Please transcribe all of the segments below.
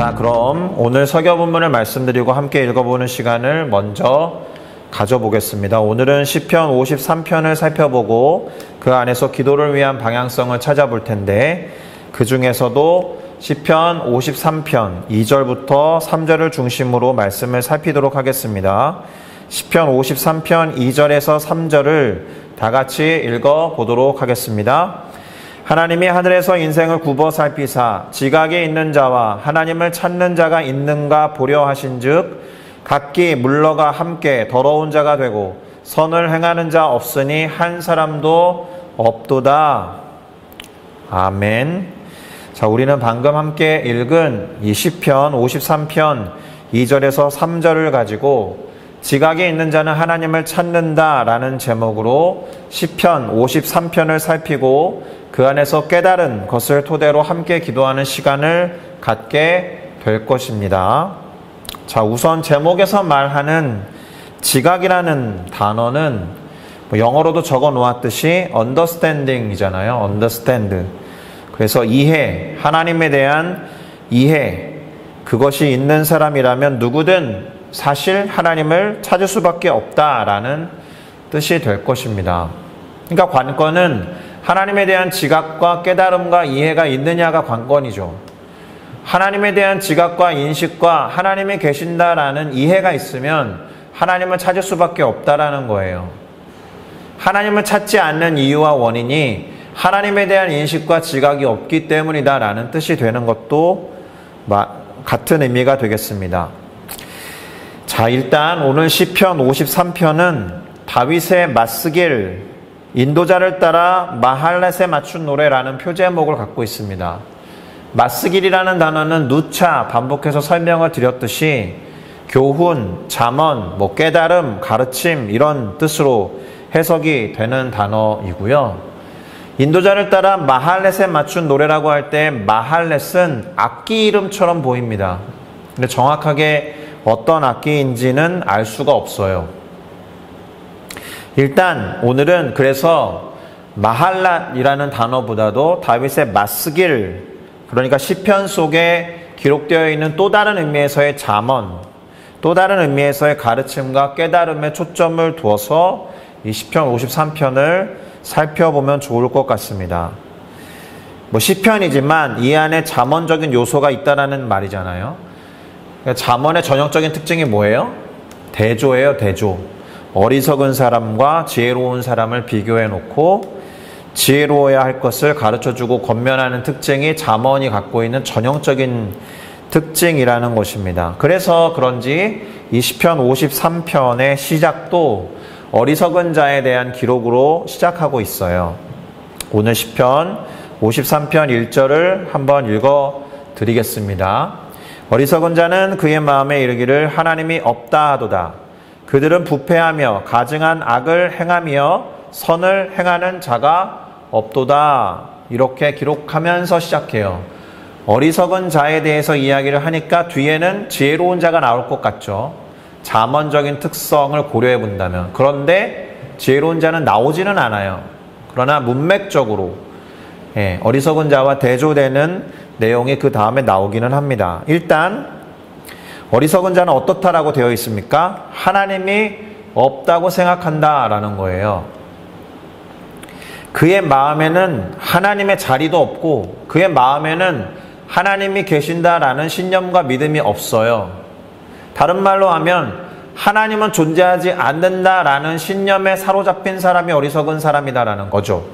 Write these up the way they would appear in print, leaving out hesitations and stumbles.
자, 그럼 오늘 서교 본문을 말씀드리고 함께 읽어보는 시간을 먼저 가져보겠습니다. 오늘은 시편 53편을 살펴보고 그 안에서 기도를 위한 방향성을 찾아볼 텐데, 그 중에서도 시편 53편 2절부터 3절을 중심으로 말씀을 살피도록 하겠습니다. 시편 53편 2절에서 3절을 다 같이 읽어보도록 하겠습니다. 하나님이 하늘에서 인생을 굽어 살피사 지각에 있는 자와 하나님을 찾는 자가 있는가 보려 하신즉 각기 물러가 함께 더러운 자가 되고 선을 행하는 자 없으니 한 사람도 없도다. 아멘. 자, 우리는 방금 함께 읽은 이 시편 53편 2절에서 3절을 가지고 지각에 있는 자는 하나님을 찾는다라는 제목으로 시편 53편을 살피고 그 안에서 깨달은 것을 토대로 함께 기도하는 시간을 갖게 될 것입니다. 자, 우선 제목에서 말하는 지각이라는 단어는 영어로도 적어 놓았듯이 understanding이잖아요. understand. 그래서 이해, 하나님에 대한 이해, 그것이 있는 사람이라면 누구든 사실 하나님을 찾을 수밖에 없다라는 뜻이 될 것입니다. 그러니까 관건은 하나님에 대한 지각과 깨달음과 이해가 있느냐가 관건이죠. 하나님에 대한 지각과 인식과 하나님이 계신다라는 이해가 있으면 하나님을 찾을 수밖에 없다라는 거예요. 하나님을 찾지 않는 이유와 원인이 하나님에 대한 인식과 지각이 없기 때문이다라는 뜻이 되는 것도 같은 의미가 되겠습니다. 자, 일단 오늘 시편 53편은 다윗의 맞스길, 인도자를 따라 마할렛에 맞춘 노래라는 표제목을 갖고 있습니다. 맞스길이라는 단어는 누차 반복해서 설명을 드렸듯이 교훈, 잠언, 깨달음, 가르침 이런 뜻으로 해석이 되는 단어이고요. 인도자를 따라 마할렛에 맞춘 노래라고 할 때 마할렛은 악기 이름처럼 보입니다. 근데 정확하게 어떤 악기인지는 알 수가 없어요. 일단 오늘은 그래서 마할랏이라는 단어보다도 다윗의 맞스길, 그러니까 시편 속에 기록되어 있는 또 다른 의미에서의 잠언, 또 다른 의미에서의 가르침과 깨달음에 초점을 두어서 이 시편 53편을 살펴보면 좋을 것 같습니다. 시편이지만 이 안에 잠언적인 요소가 있다라는 말이잖아요. 잠언의 전형적인 특징이 뭐예요? 대조예요, 대조. 어리석은 사람과 지혜로운 사람을 비교해 놓고 지혜로워야 할 것을 가르쳐주고 권면하는 특징이 잠언이 갖고 있는 전형적인 특징이라는 것입니다. 그래서 그런지 이 시편 53편의 시작도 어리석은 자에 대한 기록으로 시작하고 있어요. 오늘 시편 53편 1절을 한번 읽어드리겠습니다. 어리석은 자는 그의 마음에 이르기를 하나님이 없다 하도다. 그들은 부패하며 가증한 악을 행하며 선을 행하는 자가 없도다. 이렇게 기록하면서 시작해요. 어리석은 자에 대해서 이야기를 하니까 뒤에는 지혜로운 자가 나올 것 같죠. 잠언적인 특성을 고려해 본다면. 그런데 지혜로운 자는 나오지는 않아요. 그러나 문맥적으로 어리석은 자와 대조되는 내용이 그 다음에 나오기는 합니다. 일단 어리석은 자는 어떻다라고 되어 있습니까? 하나님이 없다고 생각한다라는 거예요. 그의 마음에는 하나님의 자리도 없고 그의 마음에는 하나님이 계신다라는 신념과 믿음이 없어요. 다른 말로 하면 하나님은 존재하지 않는다라는 신념에 사로잡힌 사람이 어리석은 사람이다라는 거죠.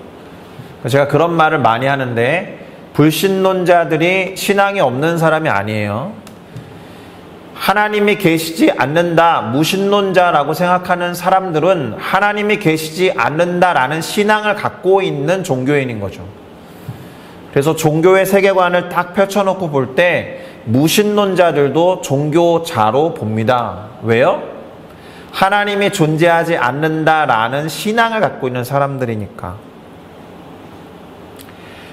제가 그런 말을 많이 하는데 불신론자들이 신앙이 없는 사람이 아니에요. 하나님이 계시지 않는다, 무신론자라고 생각하는 사람들은 하나님이 계시지 않는다라는 신앙을 갖고 있는 종교인인 거죠. 그래서 종교의 세계관을 딱 펼쳐놓고 볼 때 무신론자들도 종교자로 봅니다. 왜요? 하나님이 존재하지 않는다라는 신앙을 갖고 있는 사람들이니까.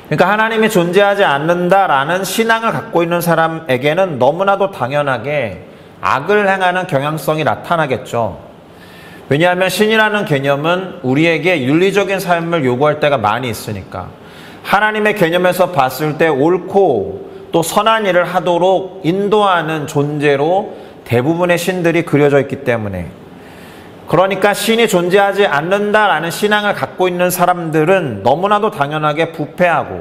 그러니까 하나님이 존재하지 않는다라는 신앙을 갖고 있는 사람에게는 너무나도 당연하게 악을 행하는 경향성이 나타나겠죠. 왜냐하면 신이라는 개념은 우리에게 윤리적인 삶을 요구할 때가 많이 있으니까. 하나님의 개념에서 봤을 때 옳고 또 선한 일을 하도록 인도하는 존재로 대부분의 신들이 그려져 있기 때문에, 그러니까 신이 존재하지 않는다라는 신앙을 갖고 있는 사람들은 너무나도 당연하게 부패하고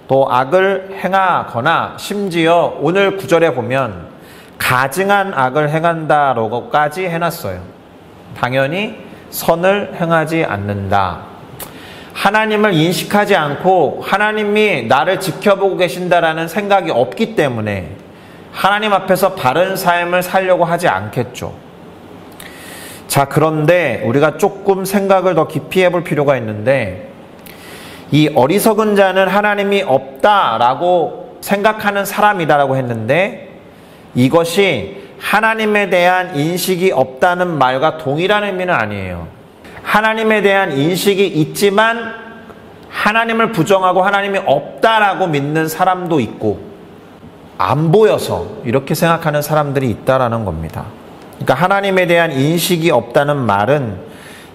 또 악을 행하거나, 심지어 오늘 구절에 보면 가증한 악을 행한다라고까지 해놨어요. 당연히 선을 행하지 않는다. 하나님을 인식하지 않고 하나님이 나를 지켜보고 계신다라는 생각이 없기 때문에 하나님 앞에서 바른 삶을 살려고 하지 않겠죠. 자, 그런데 우리가 조금 생각을 더 깊이 해볼 필요가 있는데, 이 어리석은 자는 하나님이 없다라고 생각하는 사람이다라고 했는데, 이것이 하나님에 대한 인식이 없다는 말과 동일한 의미는 아니에요. 하나님에 대한 인식이 있지만 하나님을 부정하고 하나님이 없다라고 믿는 사람도 있고, 안 보여서 이렇게 생각하는 사람들이 있다라는 겁니다. 그러니까 하나님에 대한 인식이 없다는 말은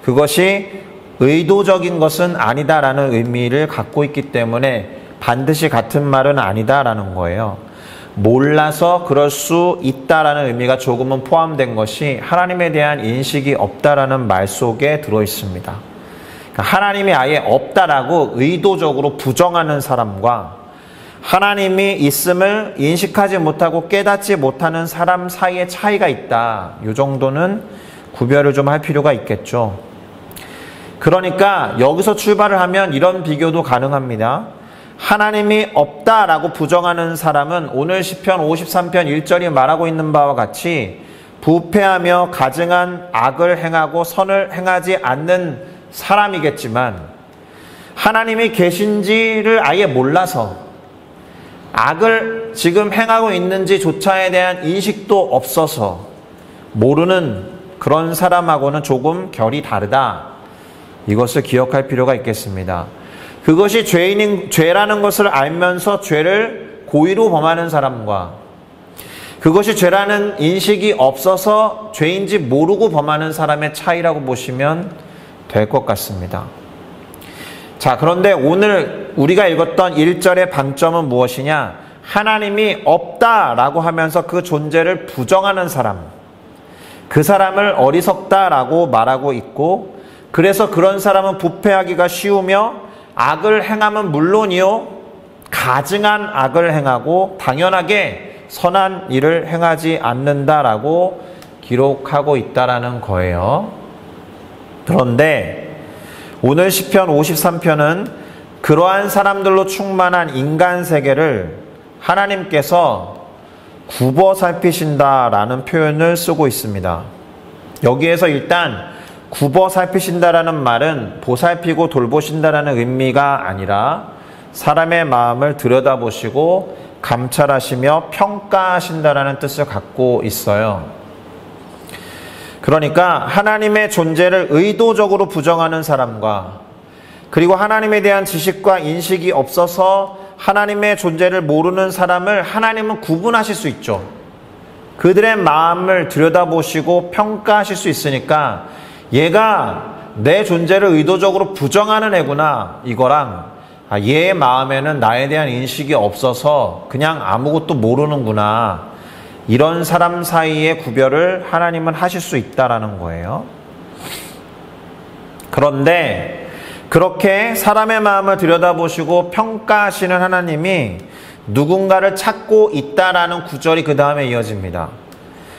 그것이 의도적인 것은 아니다라는 의미를 갖고 있기 때문에 반드시 같은 말은 아니다라는 거예요. 몰라서 그럴 수 있다라는 의미가 조금은 포함된 것이 하나님에 대한 인식이 없다라는 말 속에 들어 있습니다. 그러니까 하나님이 아예 없다라고 의도적으로 부정하는 사람과 하나님이 있음을 인식하지 못하고 깨닫지 못하는 사람 사이에 차이가 있다. 이 정도는 구별을 좀 할 필요가 있겠죠. 그러니까 여기서 출발을 하면 이런 비교도 가능합니다. 하나님이 없다라고 부정하는 사람은 오늘 시편 53편 1절이 말하고 있는 바와 같이 부패하며 가증한 악을 행하고 선을 행하지 않는 사람이겠지만, 하나님이 계신지를 아예 몰라서 악을 지금 행하고 있는지조차에 대한 인식도 없어서 모르는 그런 사람하고는 조금 결이 다르다. 이것을 기억할 필요가 있겠습니다. 그것이 죄라는 것을 알면서 죄를 고의로 범하는 사람과, 그것이 죄라는 인식이 없어서 죄인지 모르고 범하는 사람의 차이라고 보시면 될 것 같습니다. 자, 그런데 오늘 우리가 읽었던 1절의 방점은 무엇이냐? 하나님이 없다라고 하면서 그 존재를 부정하는 사람, 그 사람을 어리석다라고 말하고 있고, 그래서 그런 사람은 부패하기가 쉬우며 악을 행하면 물론이요, 가증한 악을 행하고 당연하게 선한 일을 행하지 않는다라고 기록하고 있다라는 거예요. 그런데 오늘 시편 53편은 그러한 사람들로 충만한 인간 세계를 하나님께서 굽어 살피신다라는 표현을 쓰고 있습니다. 여기에서 일단 굽어 살피신다라는 말은 보살피고 돌보신다라는 의미가 아니라 사람의 마음을 들여다보시고 감찰하시며 평가하신다라는 뜻을 갖고 있어요. 그러니까 하나님의 존재를 의도적으로 부정하는 사람과, 그리고 하나님에 대한 지식과 인식이 없어서 하나님의 존재를 모르는 사람을 하나님은 구분하실 수 있죠. 그들의 마음을 들여다보시고 평가하실 수 있으니까 얘가 내 존재를 의도적으로 부정하는 애구나, 이거랑 얘의 마음에는 나에 대한 인식이 없어서 그냥 아무것도 모르는구나, 이런 사람 사이의 구별을 하나님은 하실 수 있다라는 거예요. 그런데 그렇게 사람의 마음을 들여다보시고 평가하시는 하나님이 누군가를 찾고 있다라는 구절이 그 다음에 이어집니다.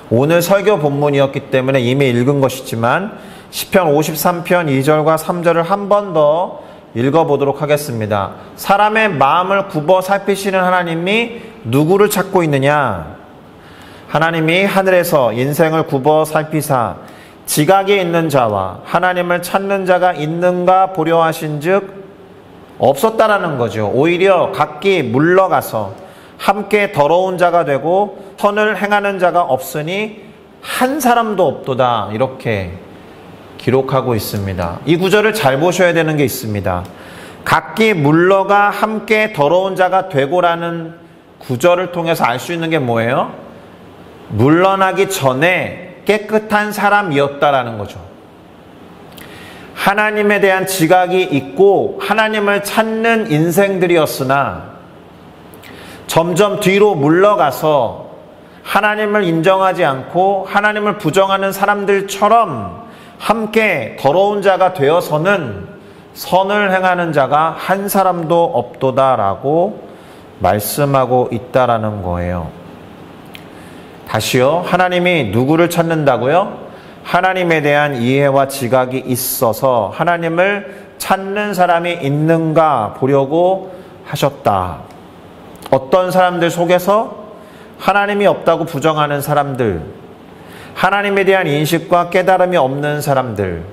오늘 설교 본문이었기 때문에 이미 읽은 것이지만 시편 53편 2절과 3절을 한 번 더 읽어보도록 하겠습니다. 사람의 마음을 굽어 살피시는 하나님이 누구를 찾고 있느냐? 하나님이 하늘에서 인생을 굽어 살피사 지각에 있는 자와 하나님을 찾는 자가 있는가 보려 하신즉 없었다라는 거죠. 오히려 각기 물러가서 함께 더러운 자가 되고 선을 행하는 자가 없으니 한 사람도 없도다, 이렇게 기록하고 있습니다. 이 구절을 잘 보셔야 되는 게 있습니다. 각기 물러가 함께 더러운 자가 되고라는 구절을 통해서 알 수 있는 게 뭐예요? 물러나기 전에 깨끗한 사람이었다라는 거죠. 하나님에 대한 지각이 있고 하나님을 찾는 인생들이었으나 점점 뒤로 물러가서 하나님을 인정하지 않고 하나님을 부정하는 사람들처럼 함께 더러운 자가 되어서는 선을 행하는 자가 한 사람도 없도다라고 말씀하고 있다라는 거예요. 다시요. 하나님이 누구를 찾는다고요? 하나님에 대한 이해와 지각이 있어서 하나님을 찾는 사람이 있는가 보려고 하셨다. 어떤 사람들 속에서 하나님이 없다고 부정하는 사람들, 하나님에 대한 인식과 깨달음이 없는 사람들,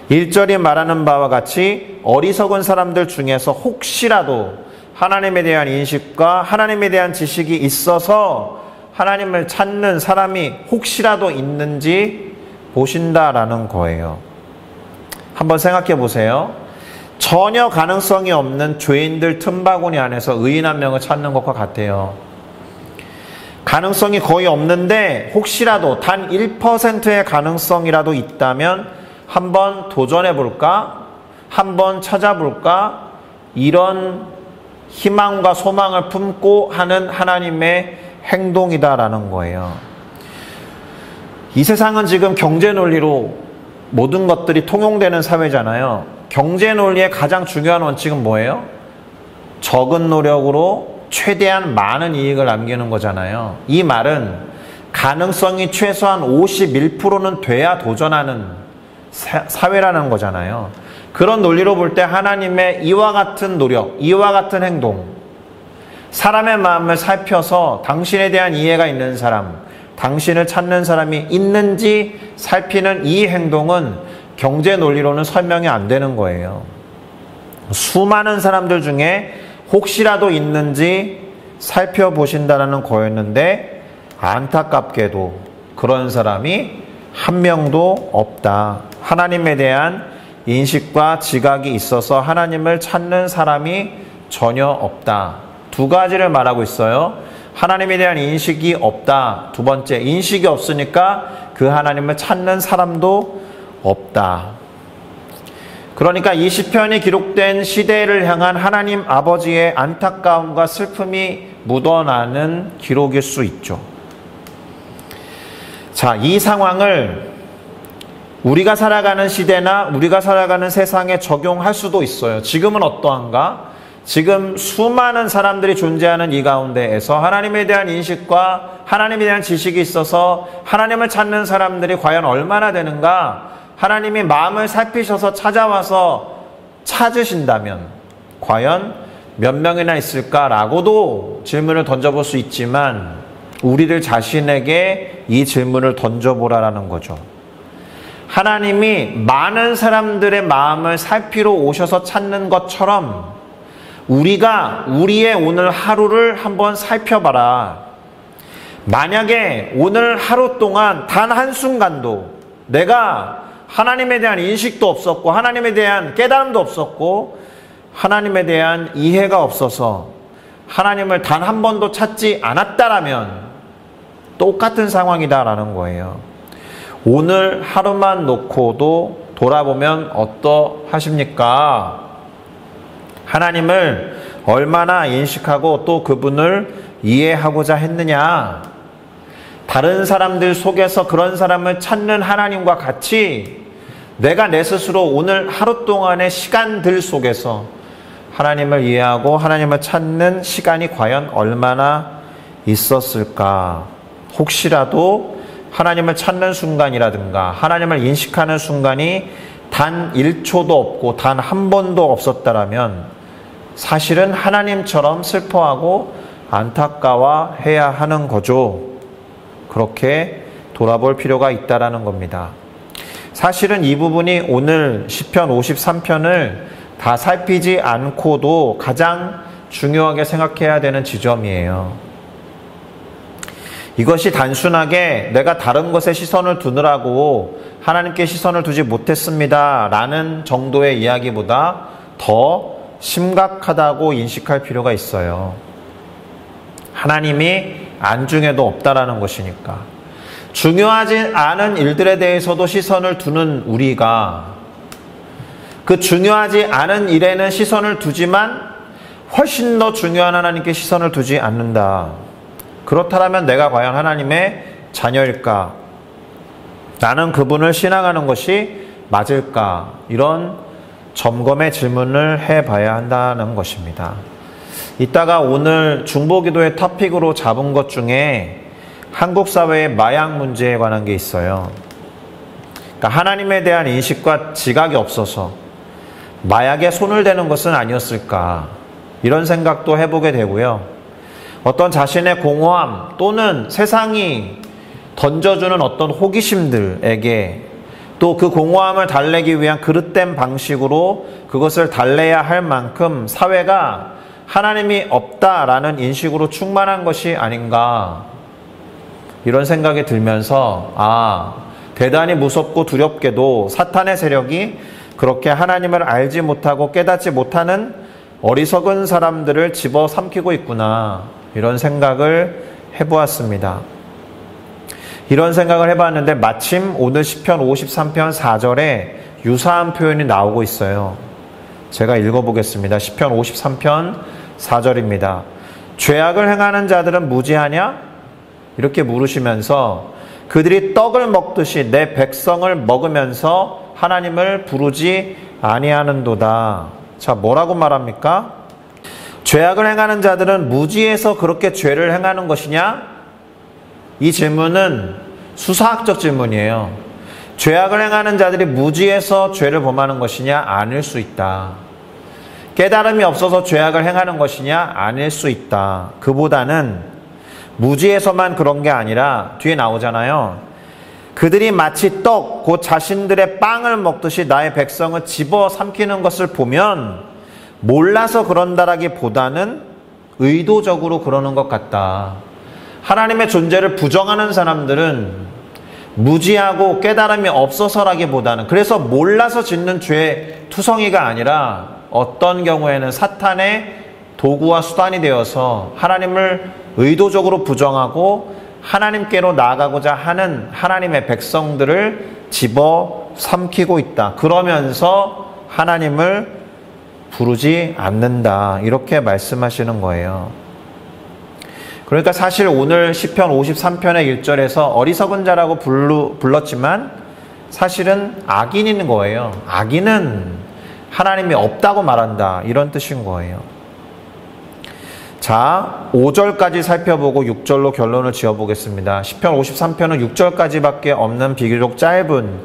1절이 말하는 바와 같이 어리석은 사람들 중에서 혹시라도 하나님에 대한 인식과 하나님에 대한 지식이 있어서 하나님을 찾는 사람이 혹시라도 있는지 보신다라는 거예요. 한번 생각해 보세요. 전혀 가능성이 없는 죄인들 틈바구니 안에서 의인 한 명을 찾는 것과 같아요. 가능성이 거의 없는데 혹시라도 단 1%의 가능성이라도 있다면 한번 도전해 볼까? 한번 찾아볼까? 이런 희망과 소망을 품고 하는 하나님의 행동이다라는 거예요. 이 세상은 지금 경제 논리로 모든 것들이 통용되는 사회잖아요. 경제 논리의 가장 중요한 원칙은 뭐예요? 적은 노력으로 최대한 많은 이익을 남기는 거잖아요. 이 말은 가능성이 최소한 51%는 돼야 도전하는 사회라는 거잖아요. 그런 논리로 볼 때 하나님의 이와 같은 노력, 이와 같은 행동, 사람의 마음을 살펴서 당신에 대한 이해가 있는 사람, 당신을 찾는 사람이 있는지 살피는 이 행동은 경제 논리로는 설명이 안 되는 거예요. 수많은 사람들 중에 혹시라도 있는지 살펴보신다는 거였는데 안타깝게도 그런 사람이 한 명도 없다. 하나님에 대한 인식과 지각이 있어서 하나님을 찾는 사람이 전혀 없다. 두 가지를 말하고 있어요. 하나님에 대한 인식이 없다. 두 번째, 인식이 없으니까 그 하나님을 찾는 사람도 없다. 그러니까 이 시편이 기록된 시대를 향한 하나님 아버지의 안타까움과 슬픔이 묻어나는 기록일 수 있죠. 자, 이 상황을 우리가 살아가는 시대나 우리가 살아가는 세상에 적용할 수도 있어요. 지금은 어떠한가? 지금 수많은 사람들이 존재하는 이 가운데에서 하나님에 대한 인식과 하나님에 대한 지식이 있어서 하나님을 찾는 사람들이 과연 얼마나 되는가? 하나님이 마음을 살피셔서 찾아와서 찾으신다면 과연 몇 명이나 있을까라고도 질문을 던져볼 수 있지만 우리들 자신에게 이 질문을 던져보라라는 거죠. 하나님이 많은 사람들의 마음을 살피러 오셔서 찾는 것처럼 우리가 우리의 오늘 하루를 한번 살펴봐라. 만약에 오늘 하루 동안 단 한순간도 내가 하나님에 대한 인식도 없었고 하나님에 대한 깨달음도 없었고 하나님에 대한 이해가 없어서 하나님을 단 한 번도 찾지 않았다라면 똑같은 상황이다라는 거예요. 오늘 하루만 놓고도 돌아보면 어떠하십니까? 하나님을 얼마나 인식하고 또 그분을 이해하고자 했느냐? 다른 사람들 속에서 그런 사람을 찾는 하나님과 같이 내가 내 스스로 오늘 하루 동안의 시간들 속에서 하나님을 이해하고 하나님을 찾는 시간이 과연 얼마나 있었을까? 혹시라도 하나님을 찾는 순간이라든가 하나님을 인식하는 순간이 단 1초도 없고 단 한 번도 없었다라면 사실은 하나님처럼 슬퍼하고 안타까워해야 하는 거죠. 그렇게 돌아볼 필요가 있다라는 겁니다. 사실은 이 부분이 오늘 시편 53편을 다 살피지 않고도 가장 중요하게 생각해야 되는 지점이에요. 이것이 단순하게 내가 다른 것에 시선을 두느라고 하나님께 시선을 두지 못했습니다 라는 정도의 이야기보다 더 심각하다고 인식할 필요가 있어요. 하나님이 안중에도 없다라는 것이니까. 중요하지 않은 일들에 대해서도 시선을 두는 우리가 그 중요하지 않은 일에는 시선을 두지만 훨씬 더 중요한 하나님께 시선을 두지 않는다. 그렇다면 내가 과연 하나님의 자녀일까? 나는 그분을 신앙하는 것이 맞을까? 이런 점검의 질문을 해봐야 한다는 것입니다. 이따가 오늘 중보기도의 토픽으로 잡은 것 중에 한국 사회의 마약 문제에 관한 게 있어요. 그러니까 하나님에 대한 인식과 지각이 없어서 마약에 손을 대는 것은 아니었을까? 이런 생각도 해보게 되고요. 어떤 자신의 공허함 또는 세상이 던져주는 어떤 호기심들에게 또 그 공허함을 달래기 위한 그릇된 방식으로 그것을 달래야 할 만큼 사회가 하나님이 없다라는 인식으로 충만한 것이 아닌가, 이런 생각이 들면서 대단히 무섭고 두렵게도 사탄의 세력이 그렇게 하나님을 알지 못하고 깨닫지 못하는 어리석은 사람들을 집어삼키고 있구나, 이런 생각을 해보았습니다. 이런 생각을 해봤는데 마침 오늘 시편 53편 4절에 유사한 표현이 나오고 있어요. 제가 읽어보겠습니다. 시편 53편 4절입니다. 죄악을 행하는 자들은 무지하냐? 이렇게 물으시면서 그들이 떡을 먹듯이 내 백성을 먹으면서 하나님을 부르지 아니하는도다. 자, 뭐라고 말합니까? 죄악을 행하는 자들은 무지해서 그렇게 죄를 행하는 것이냐? 이 질문은 수사학적 질문이에요. 죄악을 행하는 자들이 무지해서 죄를 범하는 것이냐? 아닐 수 있다. 깨달음이 없어서 죄악을 행하는 것이냐? 아닐 수 있다. 그보다는 무지해서만 그런 게 아니라 뒤에 나오잖아요. 그들이 마치 떡, 곧 자신들의 빵을 먹듯이 나의 백성을 집어삼키는 것을 보면 몰라서 그런다라기보다는 의도적으로 그러는 것 같다. 하나님의 존재를 부정하는 사람들은 무지하고 깨달음이 없어서라기보다는, 그래서 몰라서 짓는 죄 투성이가 아니라 어떤 경우에는 사탄의 도구와 수단이 되어서 하나님을 의도적으로 부정하고 하나님께로 나아가고자 하는 하나님의 백성들을 집어삼키고 있다. 그러면서 하나님을 부르지 않는다. 이렇게 말씀하시는 거예요. 그러니까 사실 오늘 시편 53편의 1절에서 어리석은 자라고 불렀지만 사실은 악인인 거예요. 악인은 하나님이 없다고 말한다, 이런 뜻인 거예요. 자, 5절까지 살펴보고 6절로 결론을 지어보겠습니다. 시편 53편은 6절까지밖에 없는 비교적 짧은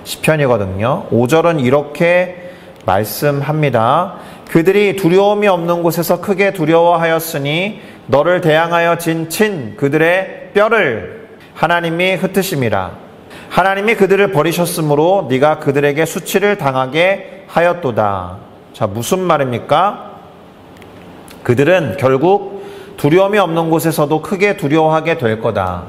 시편이거든요. 5절은 이렇게 말씀합니다. 그들이 두려움이 없는 곳에서 크게 두려워하였으니 너를 대항하여 진 그들의 뼈를 하나님이 흩으심이라. 하나님이 그들을 버리셨으므로 네가 그들에게 수치를 당하게 하였도다. 자, 무슨 말입니까? 그들은 결국 두려움이 없는 곳에서도 크게 두려워하게 될 거다.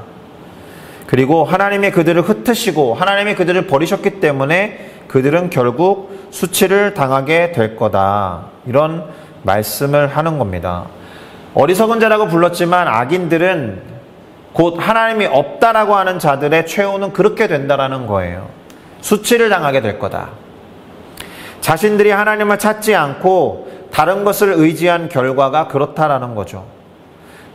그리고 하나님이 그들을 흩으시고 하나님이 그들을 버리셨기 때문에 그들은 결국 수치를 당하게 될 거다. 이런 말씀을 하는 겁니다. 어리석은 자라고 불렀지만 악인들은 곧 하나님이 없다라고 하는 자들의 최후는 그렇게 된다라는 거예요. 수치를 당하게 될 거다. 자신들이 하나님을 찾지 않고 다른 것을 의지한 결과가 그렇다라는 거죠.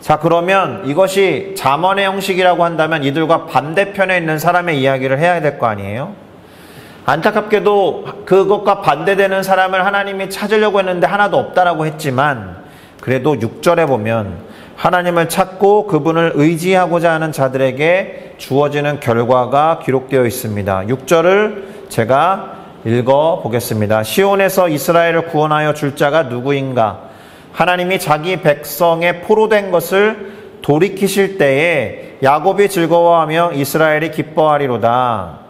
자, 그러면 이것이 잠언의 형식이라고 한다면 이들과 반대편에 있는 사람의 이야기를 해야 될 거 아니에요? 안타깝게도 그것과 반대되는 사람을 하나님이 찾으려고 했는데 하나도 없다라고 했지만, 그래도 6절에 보면 하나님을 찾고 그분을 의지하고자 하는 자들에게 주어지는 결과가 기록되어 있습니다. 6절을 제가 읽어보겠습니다. 시온에서 이스라엘을 구원하여 줄 자가 누구인가? 하나님이 자기 백성의 포로된 것을 돌이키실 때에 야곱이 즐거워하며 이스라엘이 기뻐하리로다.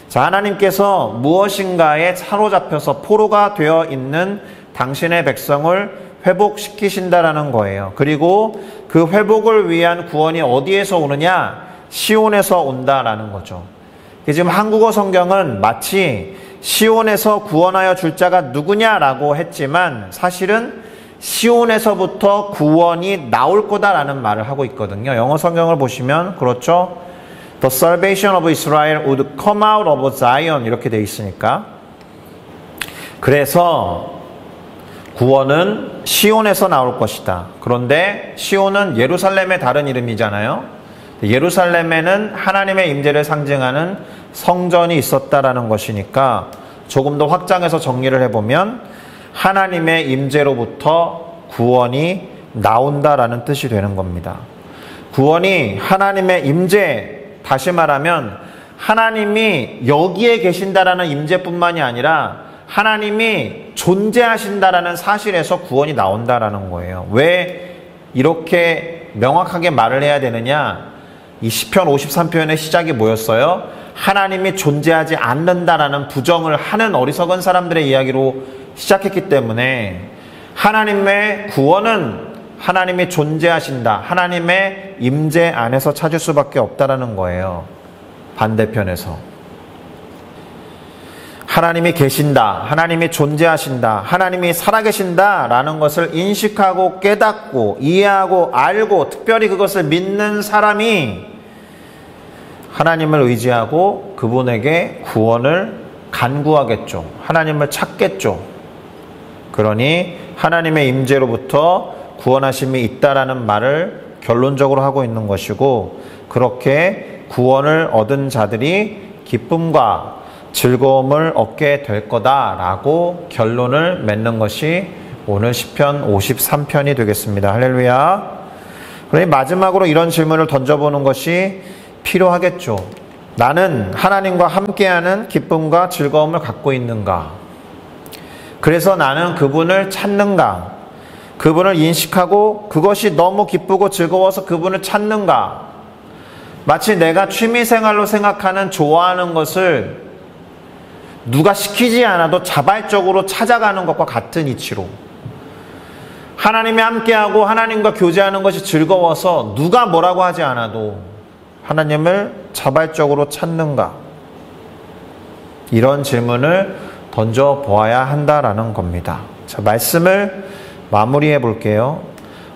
자, 하나님께서 무엇인가에 사로잡혀서 포로가 되어 있는 당신의 백성을 회복시키신다라는 거예요. 그리고 그 회복을 위한 구원이 어디에서 오느냐? 시온에서 온다라는 거죠. 지금 한국어 성경은 마치 시온에서 구원하여 줄 자가 누구냐라고 했지만 사실은 시온에서부터 구원이 나올 거다라는 말을 하고 있거든요. 영어 성경을 보시면 그렇죠. The salvation of Israel would come out of Zion 이렇게 되어 있으니까. 그래서 구원은 시온에서 나올 것이다. 그런데 시온은 예루살렘의 다른 이름이잖아요. 예루살렘에는 하나님의 임재를 상징하는 성전이 있었다라는 것이니까 조금 더 확장해서 정리를 해보면 하나님의 임재로부터 구원이 나온다라는 뜻이 되는 겁니다. 구원이 하나님의 임재, 다시 말하면 하나님이 여기에 계신다라는 임재뿐만이 아니라 하나님이 존재하신다라는 사실에서 구원이 나온다라는 거예요. 왜 이렇게 명확하게 말을 해야 되느냐? 이 시편 53편의 시작이 뭐였어요? 하나님이 존재하지 않는다라는 부정을 하는 어리석은 사람들의 이야기로 시작했기 때문에 하나님의 구원은 하나님이 존재하신다, 하나님의 임재 안에서 찾을 수밖에 없다라는 거예요. 반대편에서 하나님이 계신다, 하나님이 존재하신다, 하나님이 살아계신다 라는 것을 인식하고 깨닫고 이해하고 알고 특별히 그것을 믿는 사람이 하나님을 의지하고 그분에게 구원을 간구하겠죠. 하나님을 찾겠죠. 그러니 하나님의 임재로부터 구원하심이 있다라는 말을 결론적으로 하고 있는 것이고, 그렇게 구원을 얻은 자들이 기쁨과 즐거움을 얻게 될 거다라고 결론을 맺는 것이 오늘 시편 53편이 되겠습니다. 할렐루야. 그러니 마지막으로 이런 질문을 던져보는 것이 필요하겠죠. 나는 하나님과 함께하는 기쁨과 즐거움을 갖고 있는가? 그래서 나는 그분을 찾는가? 그분을 인식하고 그것이 너무 기쁘고 즐거워서 그분을 찾는가? 마치 내가 취미생활로 생각하는 좋아하는 것을 누가 시키지 않아도 자발적으로 찾아가는 것과 같은 이치로 하나님이 함께하고 하나님과 교제하는 것이 즐거워서 누가 뭐라고 하지 않아도 하나님을 자발적으로 찾는가? 이런 질문을 던져보아야 한다라는 겁니다. 자, 말씀을 마무리해 볼게요.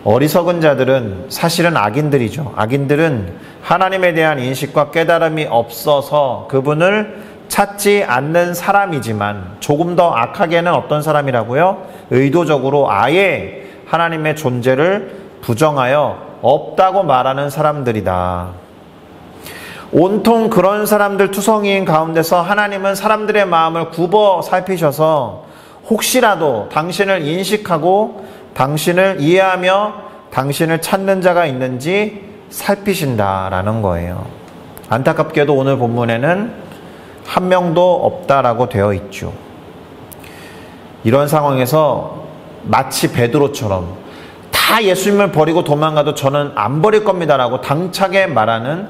어리석은 자들은 사실은 악인들이죠. 악인들은 하나님에 대한 인식과 깨달음이 없어서 그분을 찾지 않는 사람이지만 조금 더 악하게는 어떤 사람이라고요? 의도적으로 아예 하나님의 존재를 부정하여 없다고 말하는 사람들이다. 온통 그런 사람들 투성이인 가운데서 하나님은 사람들의 마음을 굽어 살피셔서 혹시라도 당신을 인식하고 당신을 이해하며 당신을 찾는 자가 있는지 살피신다라는 거예요. 안타깝게도 오늘 본문에는 한 명도 없다라고 되어 있죠. 이런 상황에서 마치 베드로처럼 다 예수님을 버리고 도망가도 저는 안 버릴 겁니다라고 당차게 말하는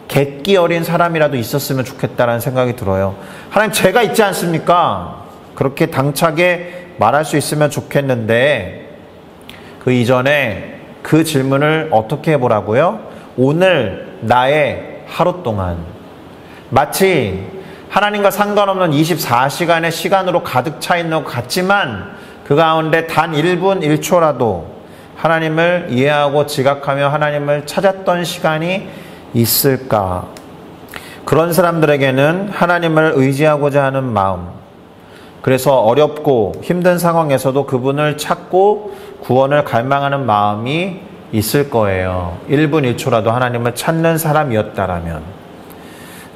객기 어린 사람이라도 있었으면 좋겠다라는 생각이 들어요. 하나님, 제가 있지 않습니까? 그렇게 당차게 말할 수 있으면 좋겠는데 그 이전에 그 질문을 어떻게 해보라고요? 오늘 나의 하루 동안 마치 하나님과 상관없는 24시간의 시간으로 가득 차 있는 것 같지만 그 가운데 단 1분 1초라도 하나님을 이해하고 지각하며 하나님을 찾았던 시간이 있을까? 그런 사람들에게는 하나님을 의지하고자 하는 마음, 그래서 어렵고 힘든 상황에서도 그분을 찾고 구원을 갈망하는 마음이 있을 거예요. 1분 1초라도 하나님을 찾는 사람이었다라면.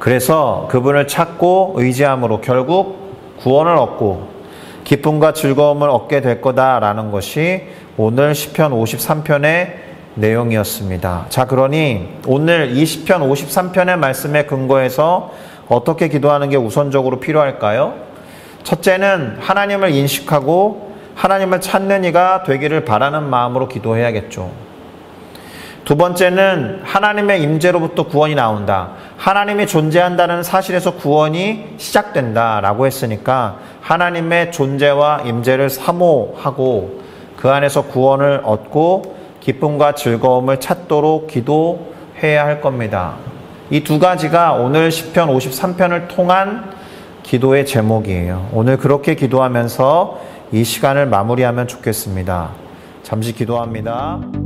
그래서 그분을 찾고 의지함으로 결국 구원을 얻고 기쁨과 즐거움을 얻게 될 거다라는 것이 오늘 시편 53편의 내용이었습니다. 자, 그러니 오늘 이 시편 53편의 말씀에 근거해서 어떻게 기도하는 게 우선적으로 필요할까요? 첫째는 하나님을 인식하고 하나님을 찾는 이가 되기를 바라는 마음으로 기도해야겠죠. 두 번째는 하나님의 임재로부터 구원이 나온다. 하나님이 존재한다는 사실에서 구원이 시작된다라고 했으니까 하나님의 존재와 임재를 사모하고 그 안에서 구원을 얻고 기쁨과 즐거움을 찾도록 기도해야 할 겁니다. 이 두 가지가 오늘 시편 53편을 통한 기도의 제목이에요. 오늘 그렇게 기도하면서 이 시간을 마무리하면 좋겠습니다. 잠시 기도합니다.